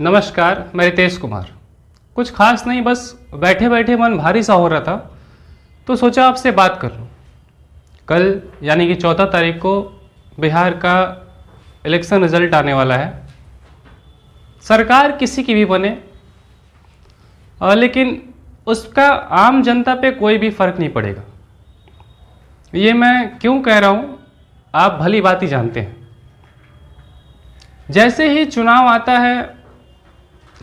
नमस्कार, मैं रितेश कुमार। कुछ खास नहीं, बस बैठे बैठे मन भारी सा हो रहा था तो सोचा आपसे बात कर लूँ। कल यानी कि 14 तारीख को बिहार का इलेक्शन रिजल्ट आने वाला है। सरकार किसी की भी बने लेकिन उसका आम जनता पे कोई भी फर्क नहीं पड़ेगा। ये मैं क्यों कह रहा हूँ आप भली बात ही जानते हैं। जैसे ही चुनाव आता है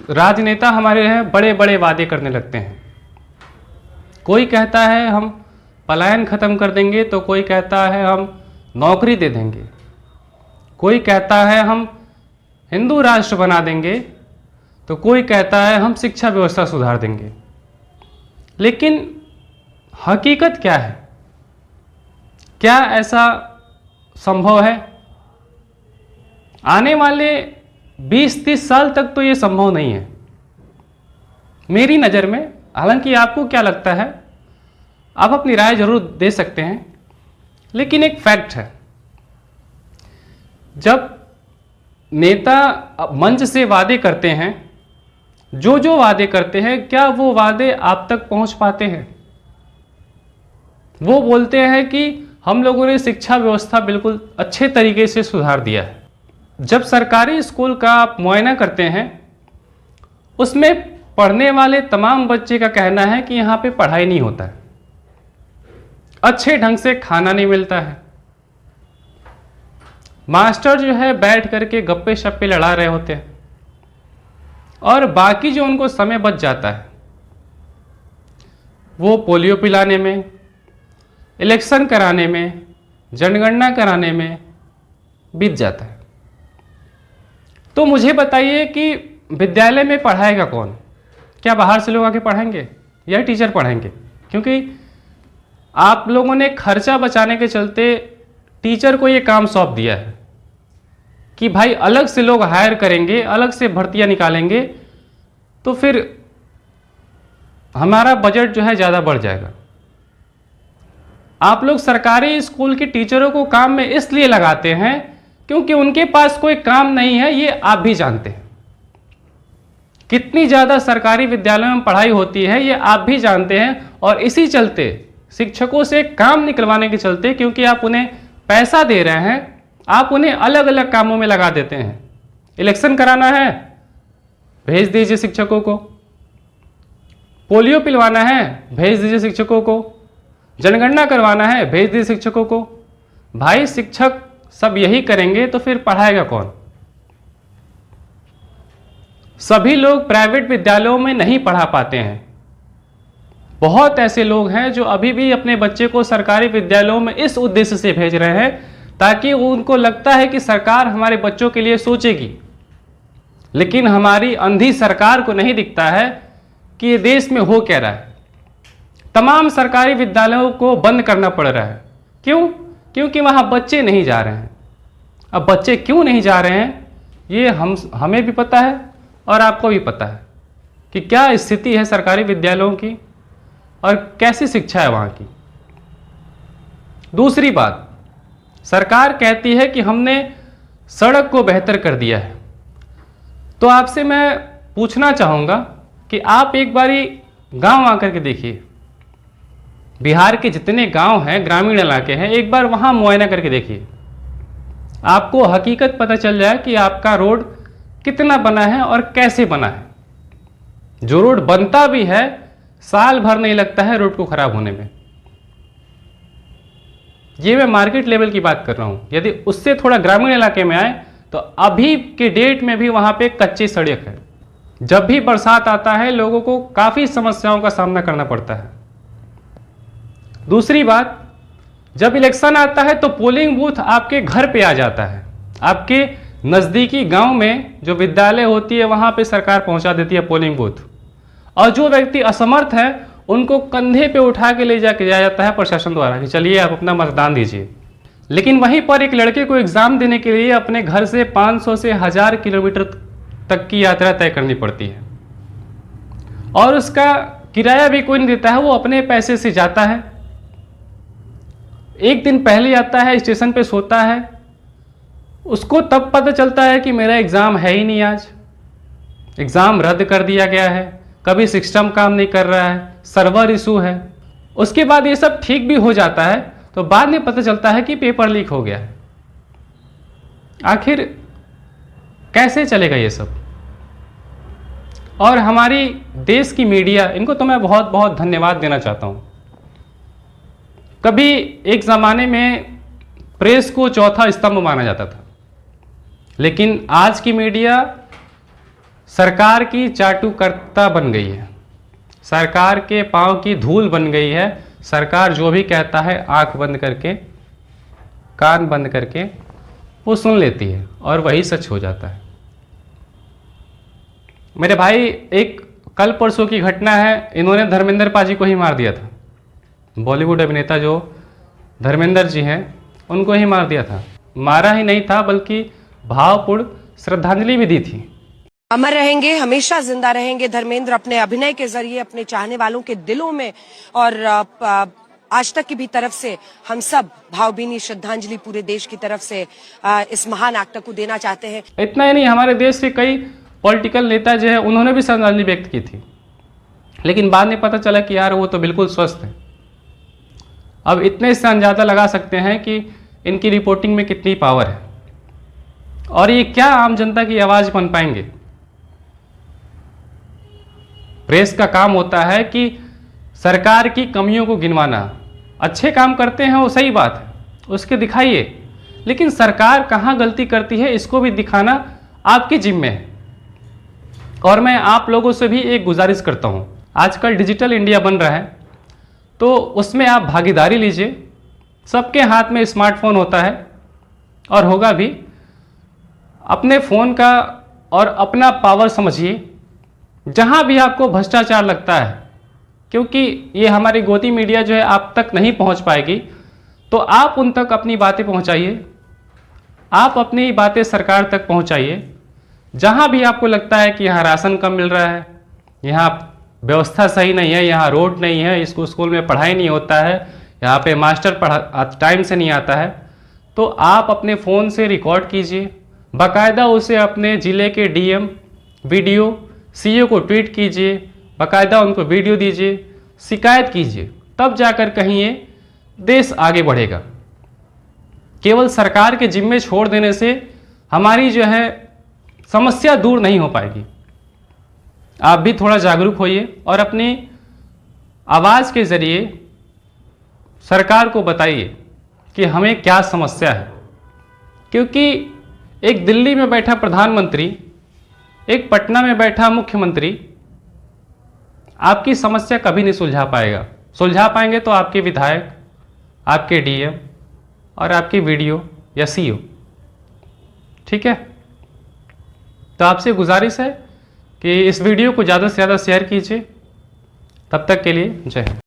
राजनेता हमारे हैं बड़े बड़े वादे करने लगते हैं। कोई कहता है हम पलायन ख़त्म कर देंगे, तो कोई कहता है हम नौकरी दे देंगे, कोई कहता है हम हिंदू राष्ट्र बना देंगे, तो कोई कहता है हम शिक्षा व्यवस्था सुधार देंगे। लेकिन हकीकत क्या है? क्या ऐसा संभव है? आने वाले 20-30 साल तक तो ये संभव नहीं है मेरी नज़र में। हालांकि आपको क्या लगता है आप अपनी राय जरूर दे सकते हैं, लेकिन एक फैक्ट है, जब नेता मंच से वादे करते हैं, जो वादे करते हैं, क्या वो वादे आप तक पहुंच पाते हैं? वो बोलते हैं कि हम लोगों ने शिक्षा व्यवस्था बिल्कुल अच्छे तरीके से सुधार दिया है। जब सरकारी स्कूल का आप मुआयना करते हैं, उसमें पढ़ने वाले तमाम बच्चे का कहना है कि यहाँ पे पढ़ाई नहीं होता है, अच्छे ढंग से खाना नहीं मिलता है, मास्टर जो है बैठ करके गप्पे शप्पे लड़ा रहे होते हैं, और बाकी जो उनको समय बच जाता है वो पोलियो पिलाने में, इलेक्शन कराने में, जनगणना कराने में बीत जाता है। तो मुझे बताइए कि विद्यालय में पढ़ाएगा कौन? क्या बाहर से लोग आके पढ़ाएंगे या टीचर पढ़ाएंगे? क्योंकि आप लोगों ने खर्चा बचाने के चलते टीचर को ये काम सौंप दिया है कि भाई अलग से लोग हायर करेंगे, अलग से भर्तियां निकालेंगे, तो फिर हमारा बजट जो है ज़्यादा बढ़ जाएगा। आप लोग सरकारी स्कूल के टीचरों को काम में इसलिए लगाते हैं क्योंकि उनके पास कोई काम नहीं है, ये आप भी जानते हैं। कितनी ज़्यादा सरकारी विद्यालयों में पढ़ाई होती है ये आप भी जानते हैं, और इसी चलते शिक्षकों से काम निकलवाने के चलते, क्योंकि आप उन्हें पैसा दे रहे हैं, आप उन्हें अलग अलग कामों में लगा देते हैं। इलेक्शन कराना है, भेज दीजिए शिक्षकों को। पोलियो पिलवाना है, भेज दीजिए शिक्षकों को। जनगणना करवाना है, भेज दीजिए शिक्षकों को। भाई शिक्षक सब यही करेंगे तो फिर पढ़ाएगा कौन? सभी लोग प्राइवेट विद्यालयों में नहीं पढ़ा पाते हैं। बहुत ऐसे लोग हैं जो अभी भी अपने बच्चे को सरकारी विद्यालयों में इस उद्देश्य से भेज रहे हैं ताकि उनको लगता है कि सरकार हमारे बच्चों के लिए सोचेगी। लेकिन हमारी अंधी सरकार को नहीं दिखता है कि ये देश में हो क्या रहा है। तमाम सरकारी विद्यालयों को बंद करना पड़ रहा है। क्यों? क्योंकि वहाँ बच्चे नहीं जा रहे हैं। अब बच्चे क्यों नहीं जा रहे हैं ये हमें भी पता है और आपको भी पता है कि क्या स्थिति है सरकारी विद्यालयों की और कैसी शिक्षा है वहाँ की। दूसरी बात, सरकार कहती है कि हमने सड़क को बेहतर कर दिया है। तो आपसे मैं पूछना चाहूँगा कि आप एक बारी गांव आकर के देखिए, बिहार के जितने गांव हैं, ग्रामीण इलाके हैं, एक बार वहां मुआयना करके देखिए। आपको हकीकत पता चल जाए कि आपका रोड कितना बना है और कैसे बना है। जो रोड बनता भी है साल भर नहीं लगता है रोड को खराब होने में। ये मैं मार्केट लेवल की बात कर रहा हूं। यदि उससे थोड़ा ग्रामीण इलाके में आए तो अभी के डेट में भी वहां पे कच्ची सड़क है। जब भी बरसात आता है लोगों को काफी समस्याओं का सामना करना पड़ता है। दूसरी बात, जब इलेक्शन आता है तो पोलिंग बूथ आपके घर पे आ जाता है। आपके नज़दीकी गांव में जो विद्यालय होती है वहां पे सरकार पहुंचा देती है पोलिंग बूथ, और जो व्यक्ति असमर्थ है उनको कंधे पे उठा के ले जाके जाया जाता है प्रशासन द्वारा कि चलिए आप अपना मतदान दीजिए। लेकिन वहीं पर एक लड़के को एग्ज़ाम देने के लिए अपने घर से 500 से 1000 किलोमीटर तक की यात्रा तय करनी पड़ती है, और उसका किराया भी कोई नहीं देता है, वो अपने पैसे से जाता है। एक दिन पहले आता है, स्टेशन पे सोता है, उसको तब पता चलता है कि मेरा एग्ज़ाम है ही नहीं आज। एग्ज़ाम रद्द कर दिया गया है, कभी सिस्टम काम नहीं कर रहा है, सर्वर इशू है। उसके बाद ये सब ठीक भी हो जाता है तो बाद में पता चलता है कि पेपर लीक हो गया है। आखिर कैसे चलेगा ये सब? और हमारी देश की मीडिया, इनको तो मैं बहुत बहुत धन्यवाद देना चाहता हूँ। कभी एक ज़माने में प्रेस को चौथा स्तंभ माना जाता था, लेकिन आज की मीडिया सरकार की चाटुकर्ता बन गई है, सरकार के पांव की धूल बन गई है। सरकार जो भी कहता है आंख बंद करके, कान बंद करके वो सुन लेती है और वही सच हो जाता है। मेरे भाई, एक कल परसों की घटना है, इन्होंने धर्मेंद्र पाजी को ही मार दिया था। बॉलीवुड अभिनेता जो धर्मेंद्र जी हैं उनको ही मार दिया था। मारा ही नहीं था बल्कि भावपूर्ण श्रद्धांजलि भी दी थी। अमर रहेंगे, हमेशा जिंदा रहेंगे धर्मेंद्र, अपने अभिनय के जरिए अपने चाहने वालों के दिलों में और आज तक की भी तरफ से हम सब भावभीनी श्रद्धांजलि पूरे देश की तरफ से इस महान एक्टर को देना चाहते हैं। इतना ही नहीं, हमारे देश के कई पॉलिटिकल नेता जो है उन्होंने भी श्रद्धांजलि व्यक्त की थी, लेकिन बाद में पता चला कि यार वो तो बिल्कुल स्वस्थ है। अब इतने से अंदाजा लगा सकते हैं कि इनकी रिपोर्टिंग में कितनी पावर है और ये क्या आम जनता की आवाज़ बन पाएंगे। प्रेस का काम होता है कि सरकार की कमियों को गिनवाना। अच्छे काम करते हैं वो सही बात है, उसके दिखाइए, लेकिन सरकार कहाँ गलती करती है इसको भी दिखाना आपके जिम्मे है। और मैं आप लोगों से भी एक गुजारिश करता हूँ, आजकल डिजिटल इंडिया बन रहा है तो उसमें आप भागीदारी लीजिए। सबके हाथ में स्मार्टफोन होता है और होगा भी। अपने फ़ोन का और अपना पावर समझिए। जहाँ भी आपको भ्रष्टाचार लगता है, क्योंकि ये हमारी गोदी मीडिया जो है आप तक नहीं पहुँच पाएगी, तो आप उन तक अपनी बातें पहुँचाइए, आप अपनी बातें सरकार तक पहुँचाइए। जहाँ भी आपको लगता है कि यहाँ राशन कम मिल रहा है, यहाँ व्यवस्था सही नहीं है, यहाँ रोड नहीं है, इसको स्कूल में पढ़ाई नहीं होता है, यहाँ पे मास्टर टाइम से नहीं आता है, तो आप अपने फ़ोन से रिकॉर्ड कीजिए, बाकायदा उसे अपने ज़िले के डीएम, वीडियो, सीईओ को ट्वीट कीजिए, बाकायदा उनको वीडियो दीजिए, शिकायत कीजिए, तब जाकर कहीं ये देश आगे बढ़ेगा। केवल सरकार के जिम्मे छोड़ देने से हमारी जो है समस्या दूर नहीं हो पाएगी। आप भी थोड़ा जागरूक होइए और अपनी आवाज़ के ज़रिए सरकार को बताइए कि हमें क्या समस्या है, क्योंकि एक दिल्ली में बैठा प्रधानमंत्री, एक पटना में बैठा मुख्यमंत्री आपकी समस्या कभी नहीं सुलझा पाएगा। सुलझा पाएंगे तो आपके विधायक, आपके डीएम और आपके वीडियो या सीईओ। ठीक है, तो आपसे गुजारिश है कि इस वीडियो को ज़्यादा से ज़्यादा शेयर कीजिए। तब तक के लिए जय हिंद।